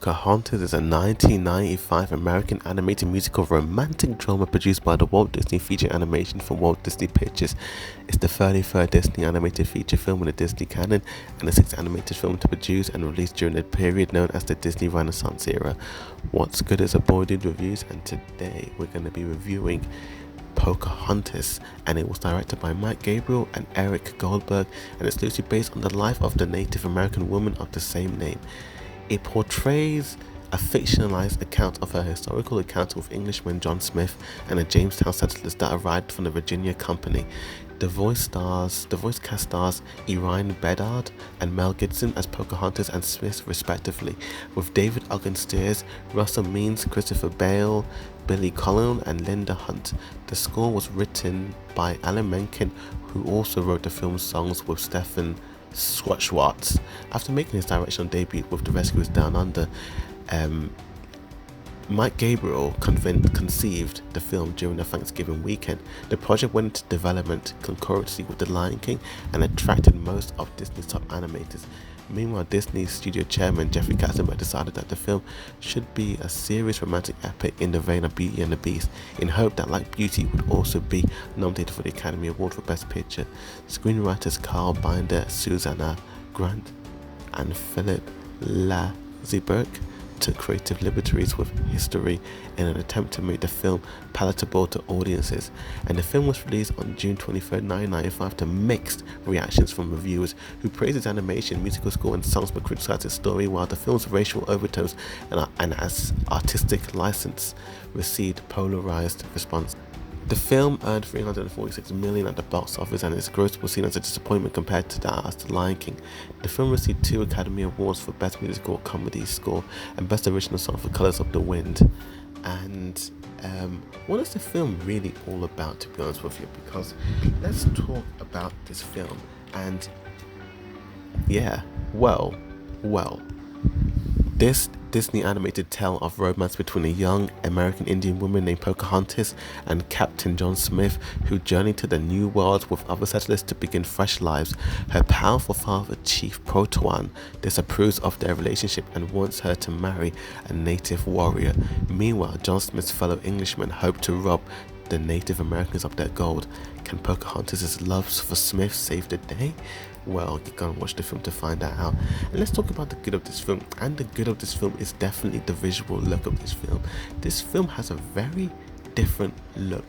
Pocahontas is a 1995 American animated musical romantic drama produced by the Walt Disney Feature Animation for Walt Disney Pictures. It's the 33rd Disney animated feature film in the Disney canon and the 6th animated film to produce and release during the period known as the Disney Renaissance era. What's good is a boy did reviews, and today we're going to be reviewing Pocahontas, and it was directed by Mike Gabriel and Eric Goldberg, and it's loosely based on the life of the Native American woman of the same name. It portrays a fictionalized account of a historical encounter with Englishman John Smith and the Jamestown settlers that arrived from the Virginia Company. The voice cast stars Irene Bedard and Mel Gibson as Pocahontas and Smith respectively, with David Ogden Stiers, Russell Means, Christopher Bale, Billy Collin and Linda Hunt. The score was written by Alan Menken, who also wrote the film's songs with Stephen Schwartz. After making his directional debut with The Rescuers Down Under, Mike Gabriel conceived the film during the Thanksgiving weekend. The project went into development concurrently with The Lion King and attracted most of Disney's top animators. Meanwhile, Disney studio chairman Jeffrey Katzenberg decided that the film should be a serious romantic epic in the vein of Beauty and the Beast, in hope that, like Beauty, would also be nominated for the Academy Award for Best Picture. Screenwriters Carl Binder, Susanna Grant, and Philip Laziberg took creative liberties with history in an attempt to make the film palatable to audiences, and the film was released on June 23rd, 1995 to mixed reactions from reviewers who praised its animation, musical score and songs but criticized its story, while the film's racial overtones and as artistic license received polarized response. The film earned $346 million at the box office, and its gross was seen as a disappointment compared to that as The Lion King. The film received 2 Academy Awards for Best Musical Comedy Score and Best Original Song for Colors of the Wind. And what is the film really all about, to be honest with you? Because let's talk about this film. And this Disney animated tale of romance between a young American Indian woman named Pocahontas and Captain John Smith, who journeyed to the New World with other settlers to begin fresh lives. Her powerful father, Chief Protoan, disapproves of their relationship and wants her to marry a native warrior. Meanwhile, John Smith's fellow Englishmen hope to rob the Native Americans of their gold. Can Pocahontas' love for Smith save the day? Well, you gotta watch the film to find that out. And let's talk about the good of this film. And the good of this film is definitely the visual look of this film. This film has a very different look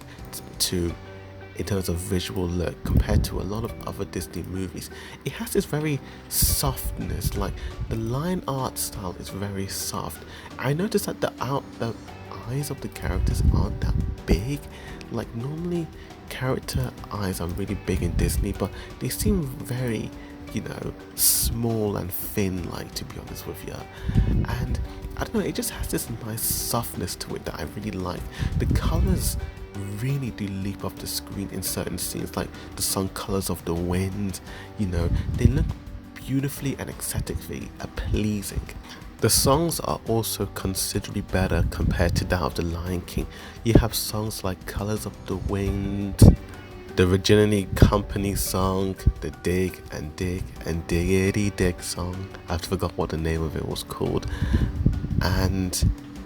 in terms of visual look compared to a lot of other Disney movies. It has this very softness, like the line art style is very soft. I noticed that the eyes of the characters aren't that big. Like normally character eyes are really big in Disney, but they seem very, small and thin, like, to be honest with you. And I don't know, it just has this nice softness to it that I really like. The colors really do leap off the screen in certain scenes, like the song Colors of the Wind. They look beautifully and aesthetically pleasing. The songs are also considerably better compared to that of The Lion King. You have songs like Colors of the Wind, the Virginia Company song, the Dig and Dig and Diggity Dig song. I forgot what the name of it was called. And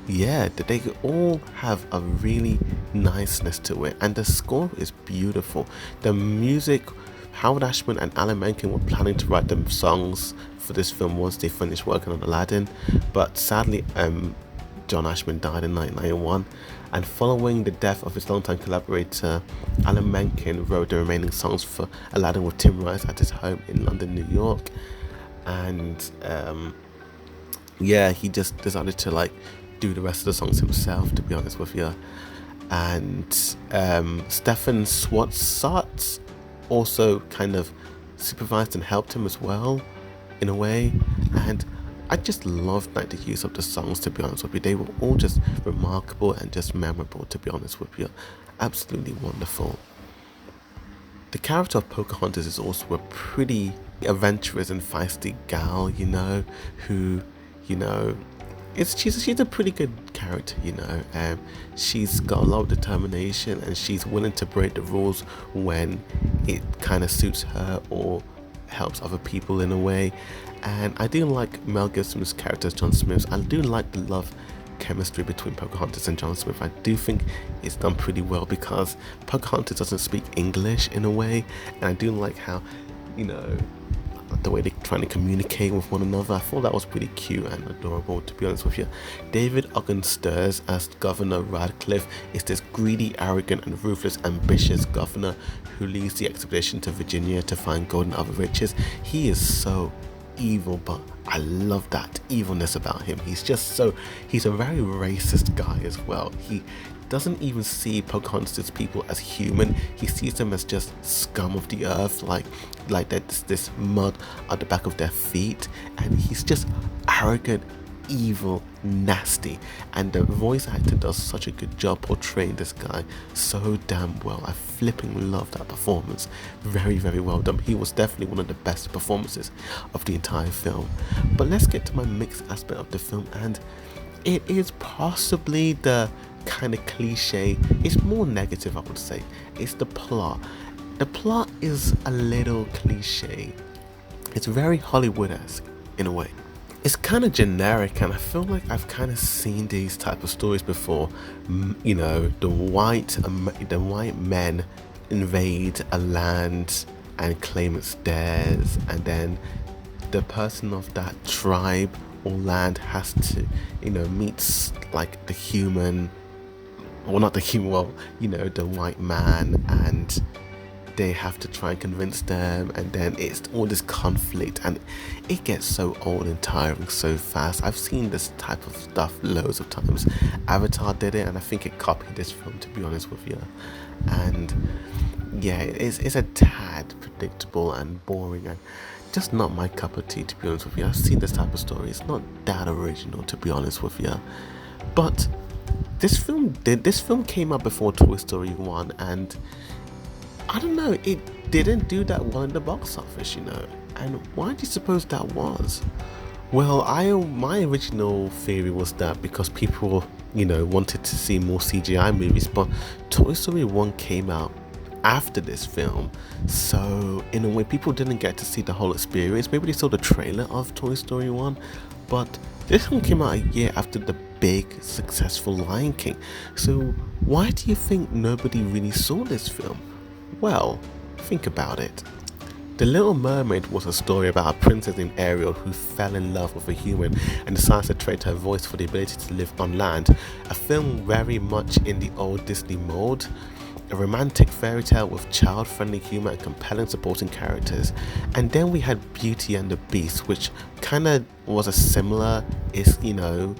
they all have a really niceness to it, and the score is beautiful. The music, Howard Ashman and Alan Menken were planning to write them songs for this film once they finished working on Aladdin, but sadly John Ashman died in 1991, and following the death of his longtime collaborator, Alan Menken wrote the remaining songs for Aladdin with Tim Rice at his home in London, New York. And he just decided to do the rest of the songs himself, to be honest with you. And Stephen Schwartz also kind of supervised and helped him as well, in a way. And I just loved the use of the songs, to be honest with you. They were all just remarkable and just memorable, to be honest with you. Absolutely wonderful. The character of Pocahontas is also a pretty adventurous and feisty gal, who, she's a pretty good character, she's got a lot of determination, and she's willing to break the rules when it kind of suits her, or helps other people in a way. And I do like Mel Gibson's character as John Smith. I do like the love chemistry between Pocahontas and John Smith. I do think it's done pretty well because Pocahontas doesn't speak English in a way, and I do like how, you know, the way they're trying to communicate with one another. I thought that was pretty cute and adorable, to be honest with you. David Ogden Stiers as Governor Radcliffe is this greedy, arrogant, and ruthless, ambitious governor who leads the expedition to Virginia to find gold and other riches. He is so evil, but I love that evilness about him. He's a very racist guy as well. He doesn't even see Pocahontas' people as human. He sees them as just scum of the earth, like that's this mud at the back of their feet, and he's just arrogant, evil, nasty. And the voice actor does such a good job portraying this guy so damn well. I flipping love that performance. Very, very well done. He was definitely one of the best performances of the entire film. But let's get to my mixed aspect of the film, and it is possibly the kind of cliche. It's more negative, I would say. It's the plot. The plot is a little cliche. It's very Hollywood-esque in a way. It's kind of generic, and I feel like I've kind of seen these type of stories before. You know, the white men invade a land and claim it's theirs, and then the person of that tribe or land has to, you know, meet like the human, well, not the human, well, you know, the white man, and they have to try and convince them, and then it's all this conflict, and it gets so old and tiring so fast. I've seen this type of stuff loads of times. Avatar did it, and I think it copied this film, to be honest with you. And yeah, it's a tad predictable and boring, and just not my cup of tea, to be honest with you. I've seen this type of story. It's not that original, to be honest with you. But this film came out before Toy Story 1, and I don't know, it didn't do that well in the box office, you know. And why do you suppose that was? Well, my original theory was that because people, you know, wanted to see more CGI movies, but Toy Story 1 came out after this film, so in a way people didn't get to see the whole experience. Maybe they saw the trailer of Toy Story 1, but this one came out a year after the big successful Lion King. So why do you think nobody really saw this film? Well, think about it. The Little Mermaid was a story about a princess named Ariel who fell in love with a human and decides to trade her voice for the ability to live on land. A film very much in the old Disney mold. A romantic fairy tale with child-friendly humor and compelling supporting characters. And then we had Beauty and the Beast, which kind of was a similar, you know,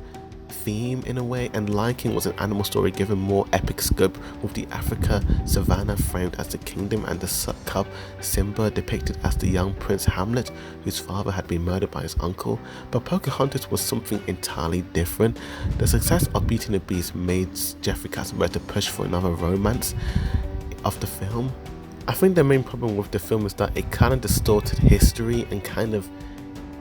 theme in a way, and Lion King was an animal story given more epic scope, with the Africa savannah framed as the kingdom and the cub Simba depicted as the young prince Hamlet, whose father had been murdered by his uncle. But Pocahontas was something entirely different. The success of Beauty and the Beast made Jeffrey Katzenberg to push for another romance of the film. I think the main problem with the film is that it kind of distorted history and kind of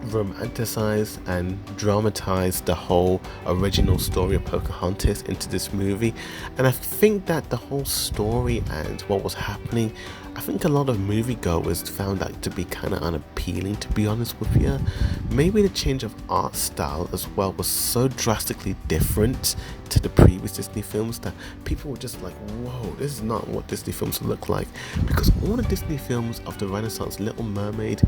romanticized and dramatized the whole original story of Pocahontas into this movie. And I think that the whole story and what was happening, I think a lot of moviegoers found that to be kind of unappealing, to be honest with you. Maybe the change of art style as well was so drastically different to the previous Disney films that people were just like, whoa, this is not what Disney films look like. Because all the Disney films of the Renaissance, Little Mermaid,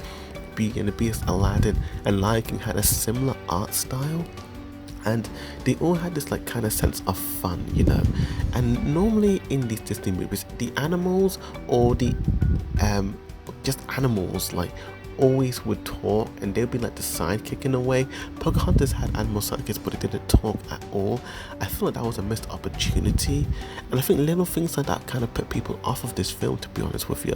Beauty and the Beast, Aladdin, and Lion King had a similar art style, and they all had this like kind of sense of fun, you know. And normally in these Disney movies, the animals or the just animals like always would talk, and they'd be like the sidekick in a way. Pocahontas had animal sidekicks, but they didn't talk at all. I feel like that was a missed opportunity, and I think little things like that kind of put people off of this film, to be honest with you.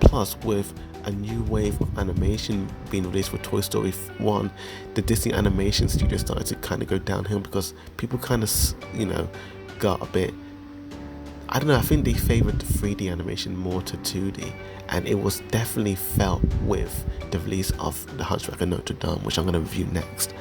Plus, with a new wave of animation being released for Toy Story 1, the Disney animation studio started to kind of go downhill because people kind of, you know, got a bit, I don't know, I think they favored the 3D animation more to 2D, and it was definitely felt with the release of The Hunchback of Notre Dame, which I'm going to review next.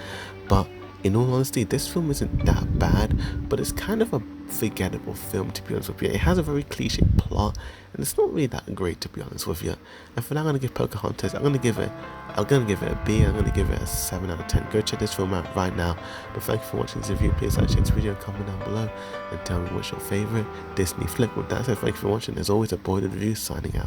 But in all honesty, this film isn't that bad, but it's kind of a forgettable film, to be honest with you. It has a very cliche plot, and it's not really that great, to be honest with you. And for that, I'm gonna give Pocahontas. I'm gonna give it a B. I'm gonna give it a 7 out of 10. Go check this film out right now. But thank you for watching this review. Please like, share this video, comment down below, and tell me what's your favorite Disney flick. With that said, thank you for watching. As always, a boy the review signing out.